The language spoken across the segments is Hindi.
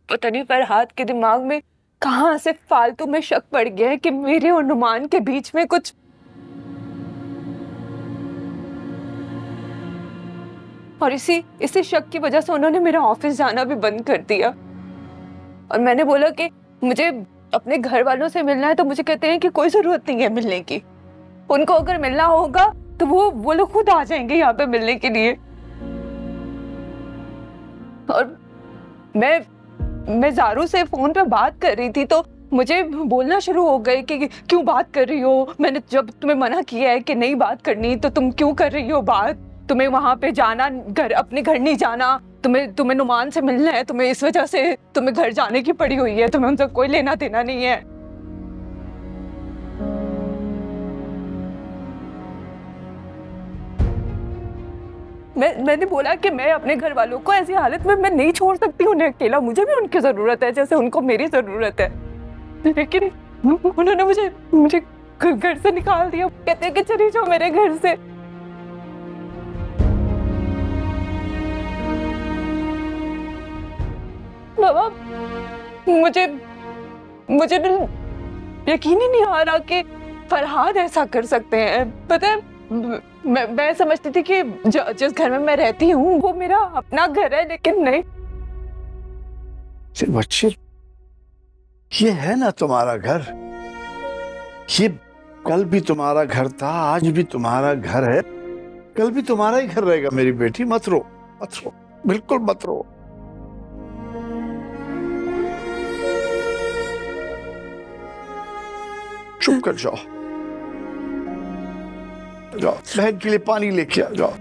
पता नहीं फरहाद के दिमाग में कहाँ से फालतू में शक पड़ गया है कि मेरे और नुमान के बीच में कुछ। और इसी शक की वजह से उन्होंने मेरा ऑफिस जाना भी बंद कर दिया। और मैंने बोला कि मुझे अपने घर वालों से मिलना है, तो मुझे कहते हैं कि कोई जरूरत नहीं है मिलने की। उनको अगर मिलना होगा तो वो लोग खुद आ जाएंगे यहाँ पे मिलने के लिए। और मैं जारू से फोन पे बात कर रही थी तो मुझे बोलना शुरू हो गए कि क्यों बात कर रही हो, मैंने जब तुम्हें मना किया है कि नहीं बात करनी तो तुम क्यों कर रही हो बात, तुम्हें वहां पे जाना, अपने घर नहीं जाना, तुम्हें नुमान से मिलना है, तुम्हें इस वजह से तुम्हें घर जाने की पड़ी हुई है, तुम्हें उनसे कोई लेना देना नहीं है। मैंने बोला कि मैं अपने घर वालों को ऐसी हालत में मैं नहीं छोड़ सकती उन्हें अकेला, मुझे भी उनकी जरूरत है जैसे उनको मेरी जरूरत है। लेकिन उन्होंने मुझे घर से निकाल दिया, कहते हैं कि चली जाओ मेरे घर से। बाबा मुझे यकीन ही नहीं आ रहा कि फरहाद ऐसा कर सकते हैं। पता है मैं समझती थी कि जिस घर में मैं रहती हूँ वो मेरा अपना घर है, लेकिन नहीं। बच्चे ये है ना तुम्हारा घर, ये कल भी तुम्हारा घर था, आज भी तुम्हारा घर है, कल भी तुम्हारा ही घर रहेगा। मेरी बेटी मत रो, बिल्कुल मत रो। चुप कर जाओ, बहन के लिए पानी लेके आ जाओ।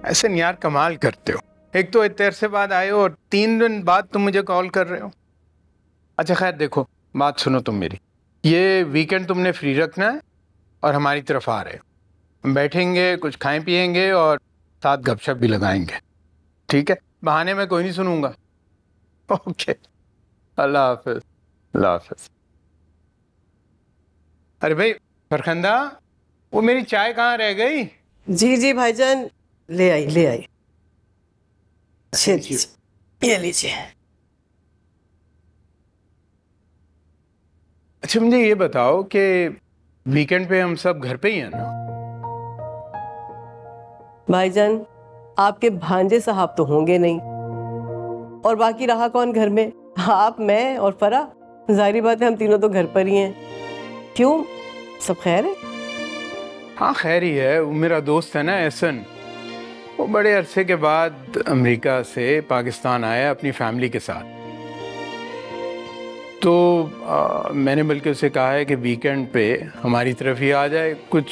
ऐसे नहीं यार, कमाल करते हो। एक तो इतने से बाद आए हो और 3 दिन बाद तुम मुझे कॉल कर रहे हो। अच्छा खैर देखो, बात सुनो तुम मेरी। ये वीकेंड तुमने फ्री रखना है और हमारी तरफ आ रहे हो, बैठेंगे, कुछ खाएं पिएंगे और साथ गपशप भी लगाएंगे, ठीक है? बहाने में कोई नहीं सुनूंगा। ओके, अल्लाह हाफिज। अल्लाह हाफिज। अरे भाई फरखंदा, वो मेरी चाय कहाँ रह गई? जी जी भाईजान, ले आई। ये लीजिए। अच्छा मुझे ये बताओ कि वीकेंड पे हम सब घर पे ही हैं ना? भाईजान आपके भांजे साहब तो होंगे नहीं, और बाकी रहा कौन घर में? आप, मैं और फरा। जाहिर बात है हम तीनों तो घर पर ही हैं। क्यों, सब खैर है? हाँ खैर ही है। वो मेरा दोस्त है ना एहसन, वो बड़े अरसे के बाद अमेरिका से पाकिस्तान आया अपनी फैमिली के साथ। तो मैंने बल्कि उसे कहा है कि वीकेंड पे हमारी तरफ ही आ जाए, कुछ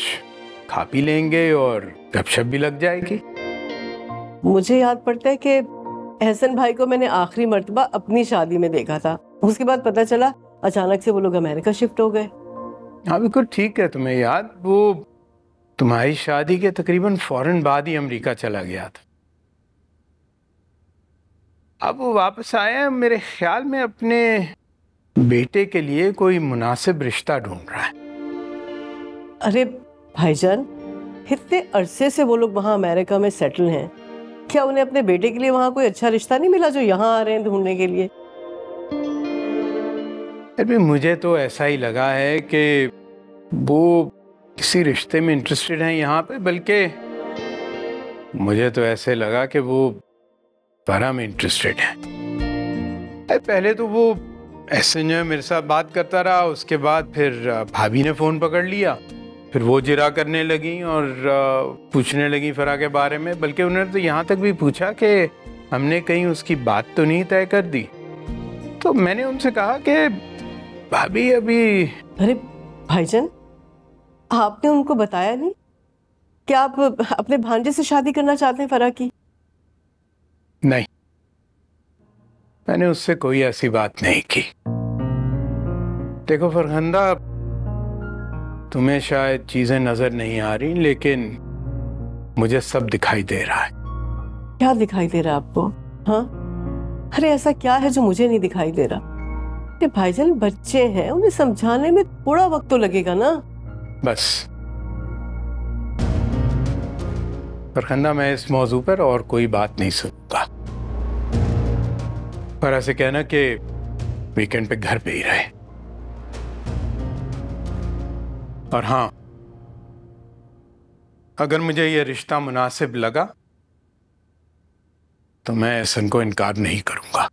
खा पी लेंगे और गपशप भी लग जाएगी। मुझे याद पड़ता है कि एहसन भाई को मैंने आखिरी मर्तबा अपनी शादी में देखा था, उसके बाद पता चला अचानक से वो लोग अमेरिका शिफ्ट हो गए। हाँ बिल्कुल ठीक है, तुम्हें याद, वो तुम्हारी शादी के तकरीबन फौरन बाद ही अमेरिका चला गया था। अब वो वापस आया, मेरे ख्याल में अपने बेटे के लिए कोई मुनासिब रिश्ता ढूंढ रहा है। अरे भाईजान, इतने अरसे से वो लोग वहाँ अमेरिका में सेटल हैं, क्या उन्हें अपने बेटे के लिए वहाँ कोई अच्छा रिश्ता नहीं मिला जो यहाँ आ रहे हैं ढूंढने के लिए? अरे मुझे तो ऐसा ही लगा है कि वो किसी रिश्ते में इंटरेस्टेड हैं यहाँ पे, बल्कि मुझे तो ऐसे लगा कि वो फरा में इंटरेस्टेड है। पहले तो वो ऐसे जो मेरे साथ बात करता रहा, उसके बाद फिर भाभी ने फ़ोन पकड़ लिया, फिर वो जिरा करने लगी और पूछने लगी फरा के बारे में, बल्कि उन्होंने तो यहाँ तक भी पूछा कि हमने कहीं उसकी बात तो नहीं तय कर दी। तो मैंने उनसे कहा कि भाभी अभी। अरे भाईजान, आपने उनको बताया नहीं कि आप अपने भांजे से शादी करना चाहते हैं फरा की? नहीं, मैंने उससे कोई ऐसी बात नहीं की। देखो फरखंदा, तुम्हें शायद चीजें नजर नहीं आ रही, लेकिन मुझे सब दिखाई दे रहा है। क्या दिखाई दे रहा है आपको? हाँ, अरे ऐसा क्या है जो मुझे नहीं दिखाई दे रहा? ये भाईजान बच्चे हैं, उन्हें समझाने में थोड़ा वक्त तो लगेगा ना। बस फरखंदा, मैं इस मौजू पर और कोई बात नहीं सुनूंगा। पर ऐसे कहना कि वीकेंड पे घर पे ही रहे। और हाँ, अगर मुझे यह रिश्ता मुनासिब लगा तो मैं एहसन को इनकार नहीं करूंगा।